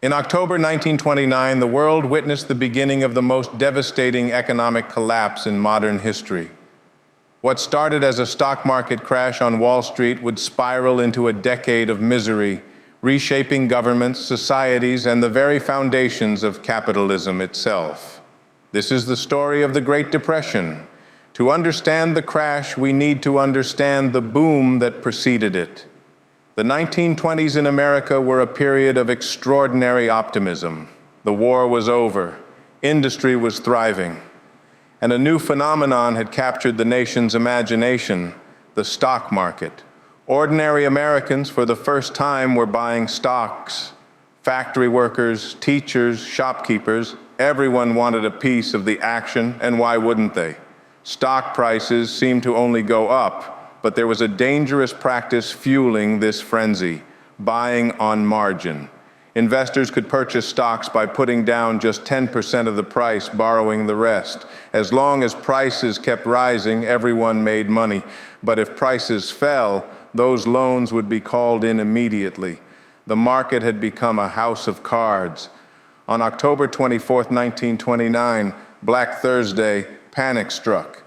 In October 1929, the world witnessed the beginning of the most devastating economic collapse in modern history. What started as a stock market crash on Wall Street would spiral into a decade of misery, reshaping governments, societies, and the very foundations of capitalism itself. This is the story of the Great Depression. To understand the crash, we need to understand the boom that preceded it. The 1920s in America were a period of extraordinary optimism. The war was over, industry was thriving, and a new phenomenon had captured the nation's imagination: the stock market. Ordinary Americans, for the first time, were buying stocks. Factory workers, teachers, shopkeepers, everyone wanted a piece of the action, and why wouldn't they? Stock prices seemed to only go up, but there was a dangerous practice fueling this frenzy: buying on margin. Investors could purchase stocks by putting down just 10% of the price, borrowing the rest. As long as prices kept rising, everyone made money. But if prices fell, those loans would be called in immediately. The market had become a house of cards. On October 24, 1929, Black Thursday, panic struck.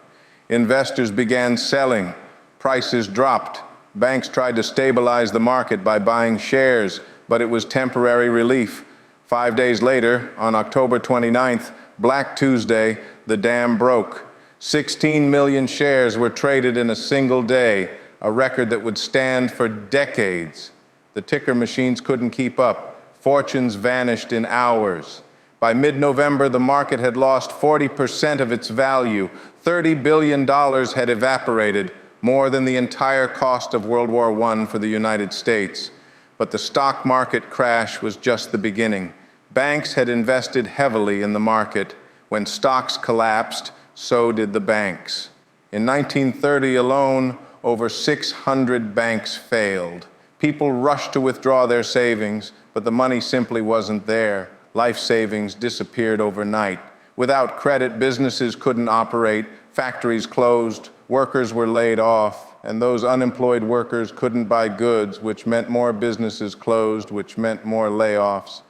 Investors began selling. Prices dropped. Banks tried to stabilize the market by buying shares, but it was temporary relief. 5 days later, on October 29th, Black Tuesday, the dam broke. 16 million shares were traded in a single day, a record that would stand for decades. The ticker machines couldn't keep up. Fortunes vanished in hours. By mid-November, the market had lost 40% of its value. $30 billion had evaporated, more than the entire cost of World War I for the United States. But the stock market crash was just the beginning. Banks had invested heavily in the market. When stocks collapsed, so did the banks. In 1930 alone, over 600 banks failed. People rushed to withdraw their savings, but the money simply wasn't there. Life savings disappeared overnight. Without credit, businesses couldn't operate, factories closed, workers were laid off, and those unemployed workers couldn't buy goods, which meant more businesses closed, which meant more layoffs.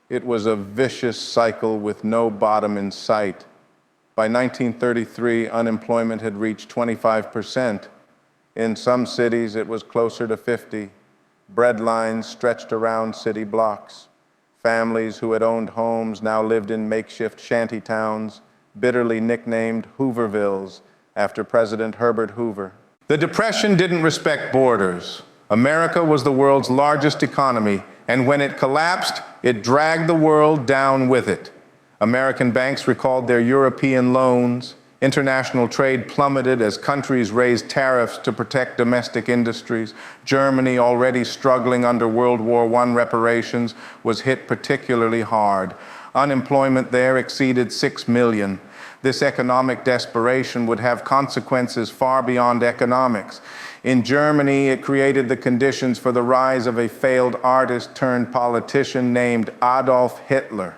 It was a vicious cycle with no bottom in sight. By 1933, unemployment had reached 25%. In some cities, it was closer to 50. Bread lines stretched around city blocks. Families who had owned homes now lived in makeshift shanty towns, bitterly nicknamed Hoovervilles, after President Herbert Hoover. The Depression didn't respect borders. America was the world's largest economy, and when it collapsed, it dragged the world down with it. American banks recalled their European loans. International trade plummeted as countries raised tariffs to protect domestic industries. Germany, already struggling under World War I reparations, was hit particularly hard. Unemployment there exceeded 6 million. This economic desperation would have consequences far beyond economics. In Germany, it created the conditions for the rise of a failed artist turned politician named Adolf Hitler.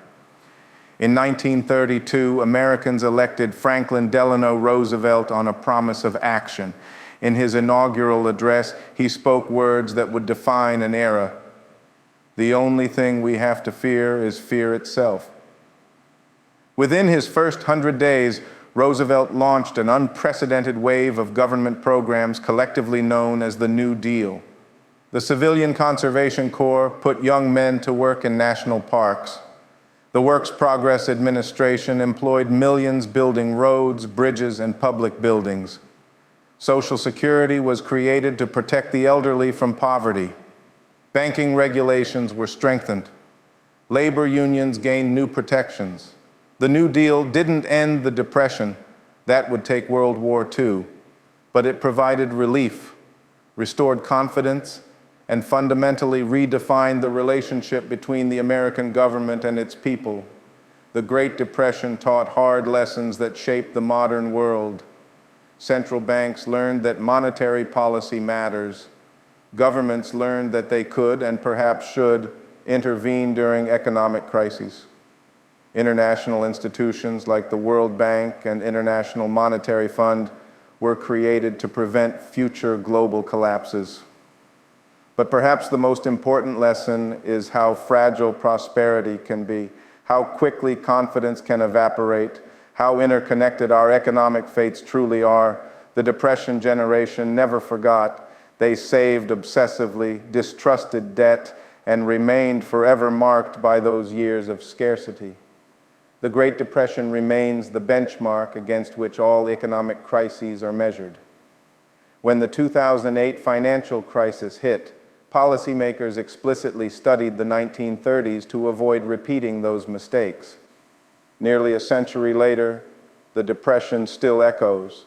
In 1932, Americans elected Franklin Delano Roosevelt on a promise of action. In his inaugural address, he spoke words that would define an era. The only thing we have to fear is fear itself. Within his first 100 days, Roosevelt launched an unprecedented wave of government programs collectively known as the New Deal. The Civilian Conservation Corps put young men to work in national parks. The Works Progress Administration employed millions building roads, bridges, and public buildings. Social Security was created to protect the elderly from poverty. Banking regulations were strengthened. Labor unions gained new protections. The New Deal didn't end the Depression. That would take World War II. But it provided relief, restored confidence, and fundamentally redefined the relationship between the American government and its people. The Great Depression taught hard lessons that shaped the modern world. Central banks learned that monetary policy matters. Governments learned that they could and perhaps should intervene during economic crises. International institutions like the World Bank and International Monetary Fund were created to prevent future global collapses. But perhaps the most important lesson is how fragile prosperity can be, how quickly confidence can evaporate, how interconnected our economic fates truly are. The Depression generation never forgot. They saved obsessively, distrusted debt, and remained forever marked by those years of scarcity. The Great Depression remains the benchmark against which all economic crises are measured. When the 2008 financial crisis hit, policymakers explicitly studied the 1930s to avoid repeating those mistakes. Nearly a century later, the Depression still echoes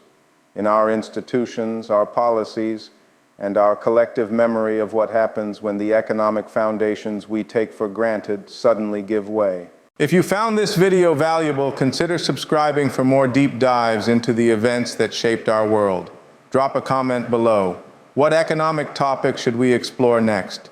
in our institutions, our policies, and our collective memory of what happens when the economic foundations we take for granted suddenly give way. If you found this video valuable, consider subscribing for more deep dives into the events that shaped our world. Drop a comment below. What economic topic should we explore next?